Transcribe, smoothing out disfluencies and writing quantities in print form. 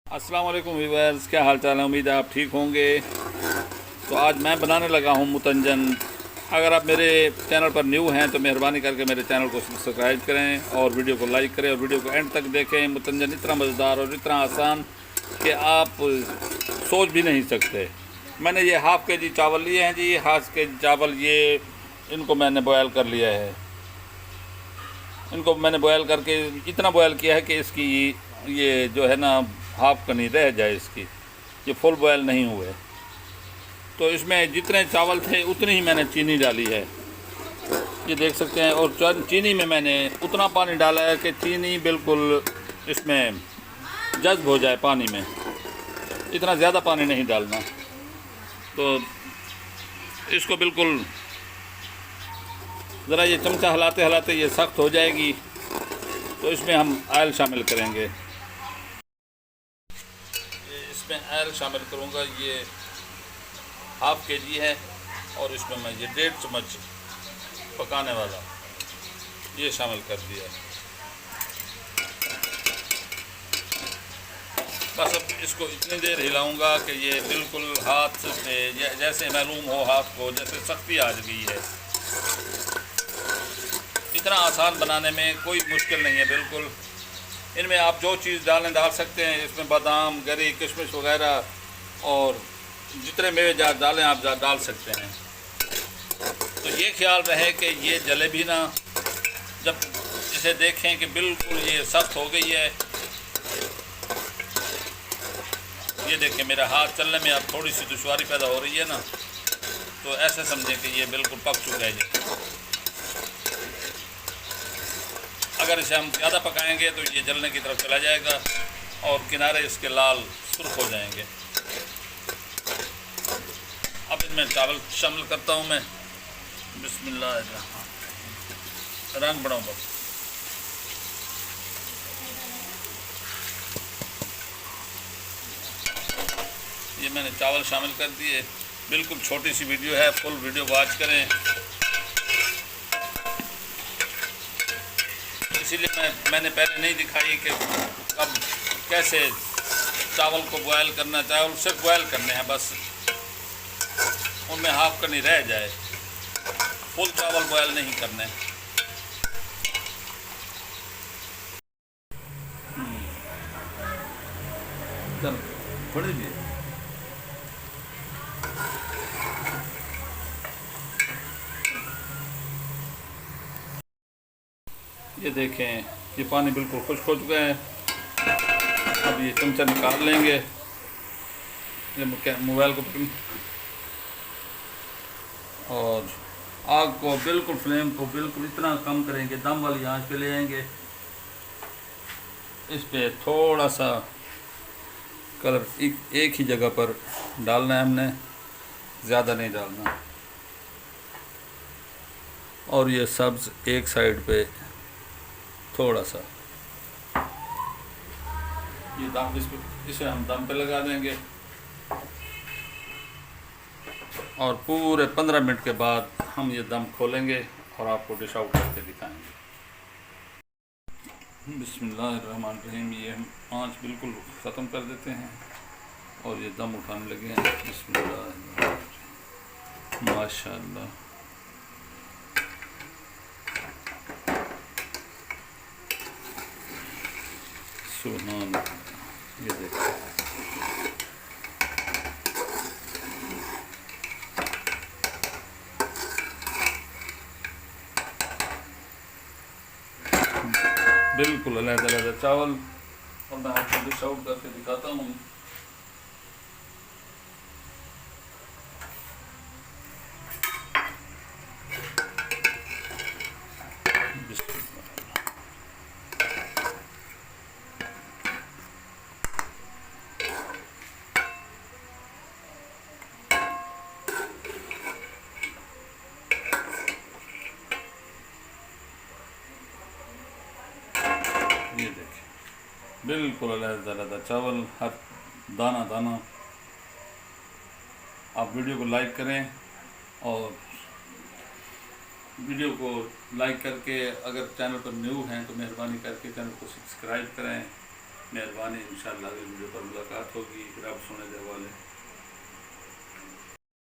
अस्सलाम वालेकुम व्यूअर्स, क्या हाल चाल है। उम्मीद है आप ठीक होंगे। तो आज मैं बनाने लगा हूँ मुतंजन। अगर आप मेरे चैनल पर न्यू हैं तो मेहरबानी करके मेरे चैनल को सब्सक्राइब करें और वीडियो को लाइक करें और वीडियो को एंड तक देखें। मुतंजन इतना मज़ेदार और इतना आसान कि आप सोच भी नहीं सकते। मैंने ये हाफ़ के जी चावल लिए हैं जी। हाफ के जी चावल ये इनको मैंने बॉयल कर लिया है। इनको मैंने बॉयल करके इतना बॉयल किया है कि इसकी ये जो है ना हाफ कनी रह जाए इसकी, ये फुल बॉयल नहीं हुए। तो इसमें जितने चावल थे उतनी ही मैंने चीनी डाली है, ये देख सकते हैं। और चीनी में मैंने उतना पानी डाला है कि चीनी बिल्कुल इसमें जज्ब हो जाए पानी में। इतना ज़्यादा पानी नहीं डालना। तो इसको बिल्कुल ज़रा ये चमचा हिलाते हिलाते ये सख्त हो जाएगी। तो इसमें हम ऑयल शामिल करेंगे। इसमें ऑयल शामिल करूँगा। ये हाफ के जी है और इसमें मैं ये 1.5 चम्मच पकाने वाला ये शामिल कर दिया। बस अब इसको इतनी देर हिलाऊंगा कि ये बिल्कुल हाथ से जैसे मालूम हो हाथ को जैसे सख्ती आ गई है। इतना आसान बनाने में कोई मुश्किल नहीं है बिल्कुल। इनमें आप जो चीज़ डाल सकते हैं। इसमें बादाम, गरी, किशमिश वगैरह और जितने मेवे डालें आप डाल सकते हैं। तो ये ख्याल रहे कि ये जले भी ना। जब इसे देखें कि बिल्कुल ये सख्त हो गई है, ये देखें मेरा हाथ चलने में अब थोड़ी सी दुश्वारी पैदा हो रही है ना, तो ऐसे समझें कि ये बिल्कुल पक चुका है जी। अगर इसे हम ज़्यादा पकाएंगे तो ये जलने की तरफ चला जाएगा और किनारे इसके लाल सुर्ख हो जाएंगे। अब इसमें चावल शामिल करता हूँ मैं। बिस्मिल्लाह, रंग बढ़ाऊँ बस। ये मैंने चावल शामिल कर दिए। बिल्कुल छोटी सी वीडियो है, फुल वीडियो वॉच करें। इसीलिए मैंने पहले नहीं दिखाई कि कब कैसे चावल को बॉयल करना। चावल सिर्फ बॉयल करने हैं बस, उनमें हाफ करनी रह जाए। फुल चावल बॉयल नहीं करने। थोड़ी भी ये देखें, ये पानी बिल्कुल खुश्क हो चुका है। अब ये चमचा निकाल लेंगे। ये मोबाइल को और आग को बिल्कुल, फ्लेम को बिल्कुल इतना कम करेंगे, दम वाली आंच पे ले आएंगे। इस पे थोड़ा सा कलर एक ही जगह पर डालना है हमने, ज़्यादा नहीं डालना। और ये सब्ज़ एक साइड पे थोड़ा सा, ये दम इसे हम दम पे लगा देंगे। और पूरे 15 मिनट के बाद हम ये दम खोलेंगे और आपको डिश आउट करके दिखाएंगे। बिस्मिल्लाहिर्रहमानिर्रहीम। ये हम आँच बिल्कुल ख़त्म कर देते हैं और ये दम उठाने लगे हैं। बिस्मिल्लाह, माशाअल्लाह। सुभान, ये देखिए बिल्कुल अलग-अलग चावल। और मैं आपको डिश आउट करके दिखाता हूँ। ये देखिए बिल्कुल अलग-अलग चावल, हर दाना दाना। आप वीडियो को लाइक करें और वीडियो को लाइक करके अगर चैनल पर न्यू हैं तो मेहरबानी करके चैनल को सब्सक्राइब करें मेहरबानी, इंशाअल्लाह अगली वीडियो पर मुलाकात होगी। रब सुने दे वाले।